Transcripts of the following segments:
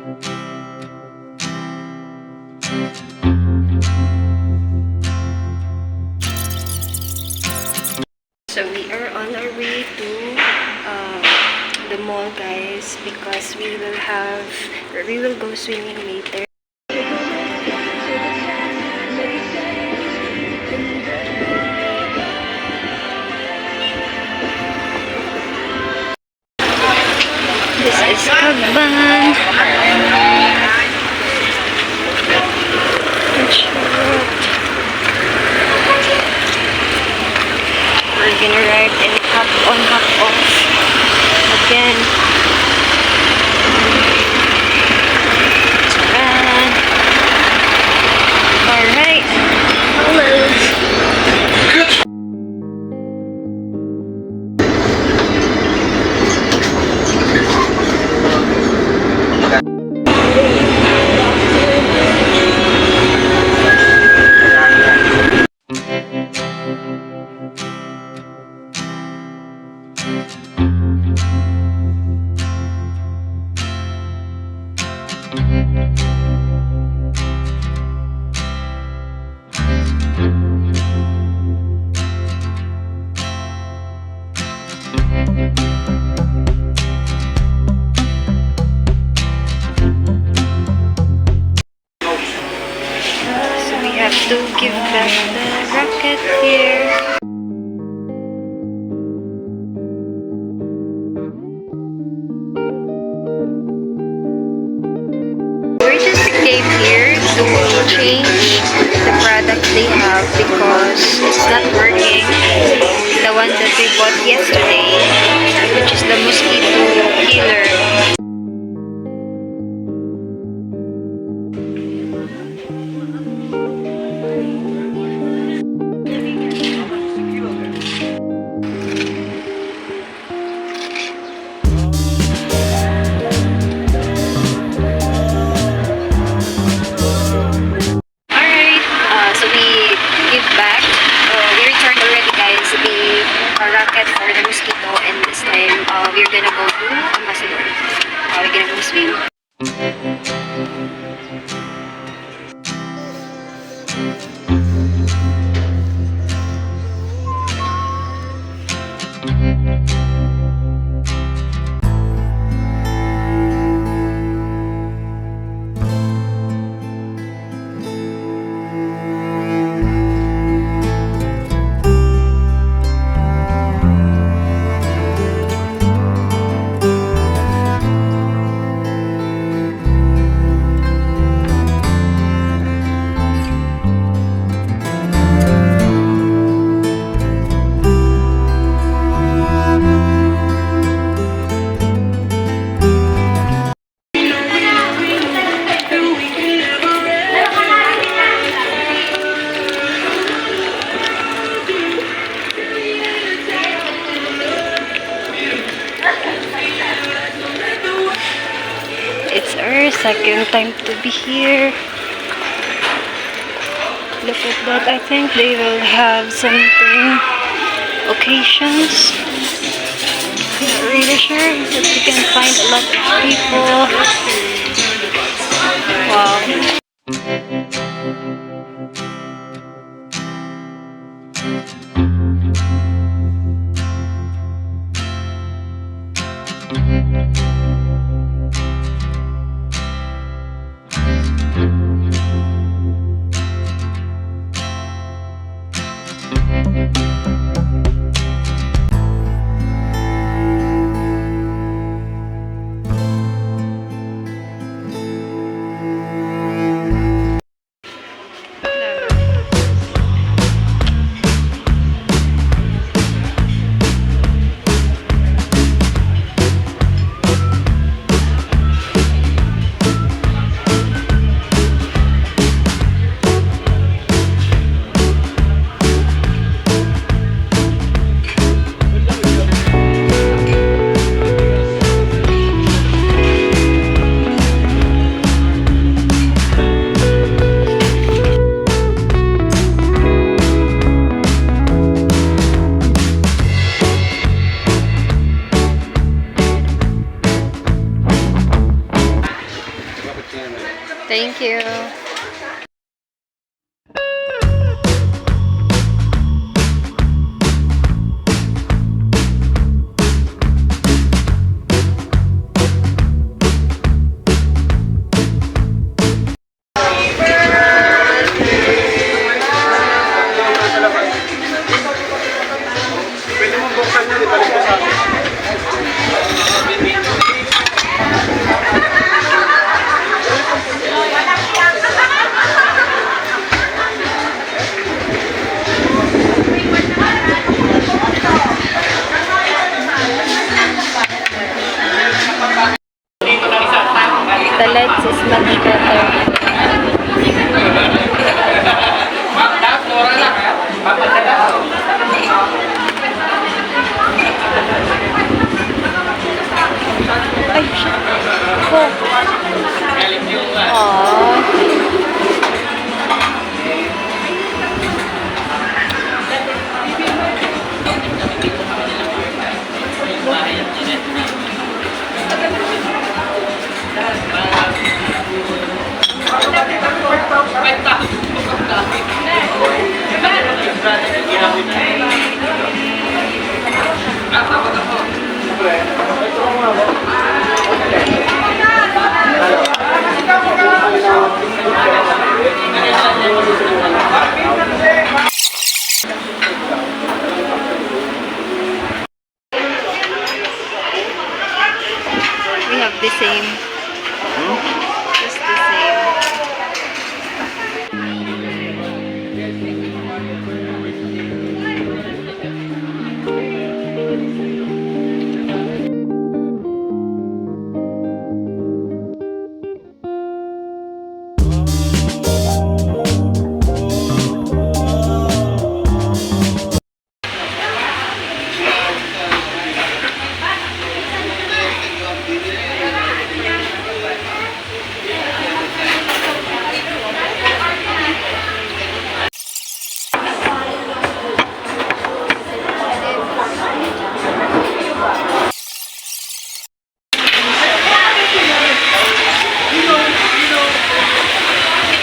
So we are on our way to the mall, guys, because we will go swimming later. This is Kagban. We're gonna ride and hop on, hop off again. Alright. Hello. To give back the rocket here. We just came here to change the product they have because it's not working. The one that we bought yesterday, which is the mosquito killer. Racket for the mosquito, and this time we're gonna go to Ambassador. We're gonna go swim. It's our second time to be here. Look at that. I think they will have something occasions. Not really sure, but you can find a lot of people. Wow. Thank you. Pwede mo buksan yun, ibalik ko sa akin. The lights is much better. Ay, shit. Oh. Aww. We have the same. Just the same.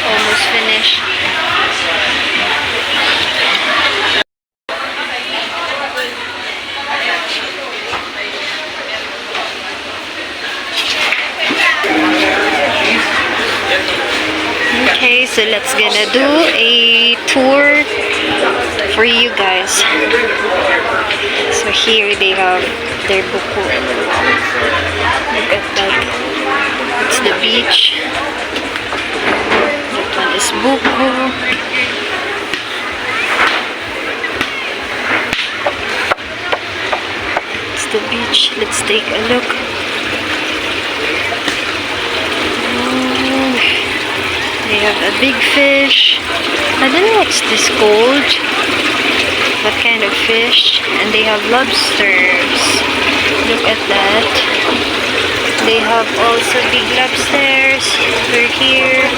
Almost finished. Okay, so let's gonna do a tour for you guys. So here they have their buko. Look at that. It's the beach. That one is buko. It's the beach. Let's take a look. They have a big fish. I don't know what's this called. What kind of fish? And they have lobsters. Look at that. They have also big lobsters over here.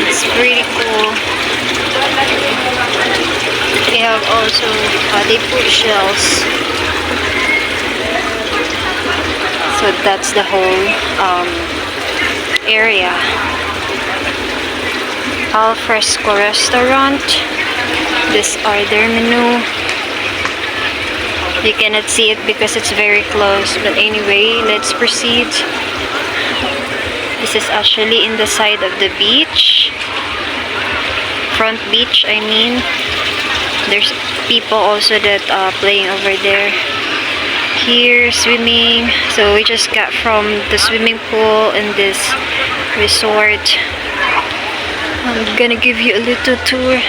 It's pretty cool. They have also, they put shells. So that's the whole area. Al Fresco restaurant. These are their menu. You cannot see it because it's very close, but anyway, let's proceed. This is actually in the side of the beach, front beach I mean. There's people also that are playing over there. Here, swimming. So we just got from the swimming pool in this resort. I'm gonna give you a little tour.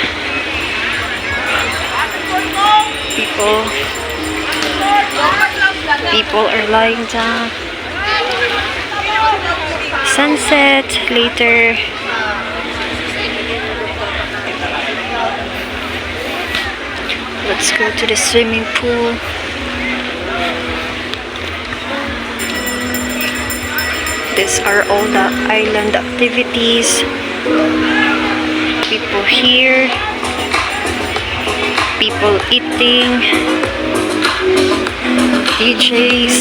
People are lying down. Sunset later. Let's go to the swimming pool. These are all the island activities. People here. People eating. DJs.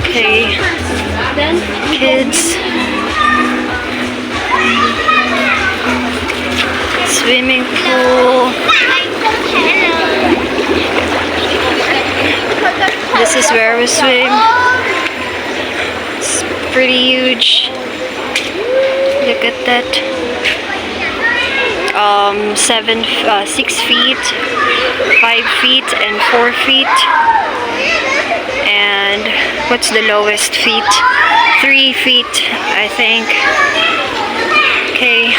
Okay. Kids. Swimming pool. This is where we swim. It's pretty huge. Look at that. 6 feet, 5 feet, and 4 feet. And what's the lowest feet? 3 feet, I think. Okay,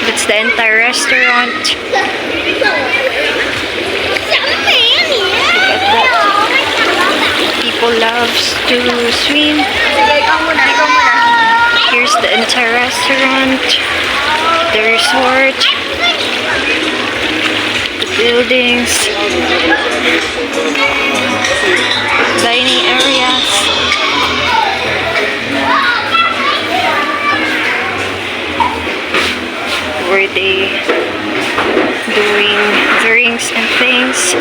that's the entire restaurant. Look at that. People love to swim. Here's the entire restaurant, the resort, the buildings, dining areas. Where they doing drinks and things.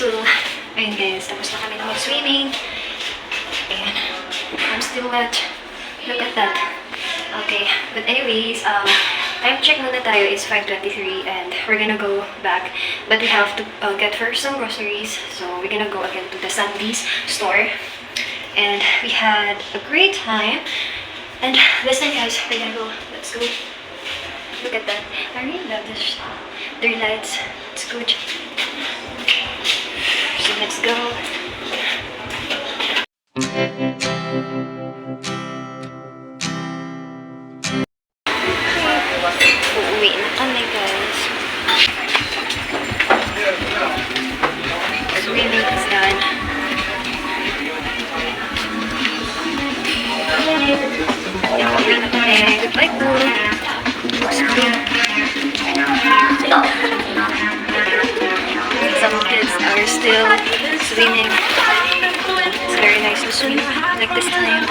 So, ayun guys, tapos na kami na mag-swimming. Ayan, I'm still wet. Look at that. Okay, but anyways, time check muna tayo is 5:23 and we're gonna go back. But we have to get first some groceries. So, we're gonna go again to the Sandy's store. And we had a great time. And this time guys, we're gonna go. Let's go. Look at that. I really love this. Their lights. It's good. So let's go. Uuwi na kami guys. Swimming is done. Uuwi na kami. Goodbye po. Some kids are still swimming. It's very nice to swim like this time.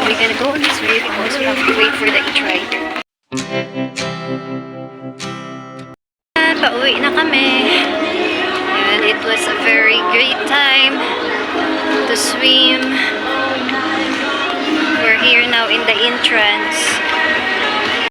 We're gonna go this way because we have to wait for the e-ride. Pauwi na kami. And it was a very great time to swim. We're here now in the entrance.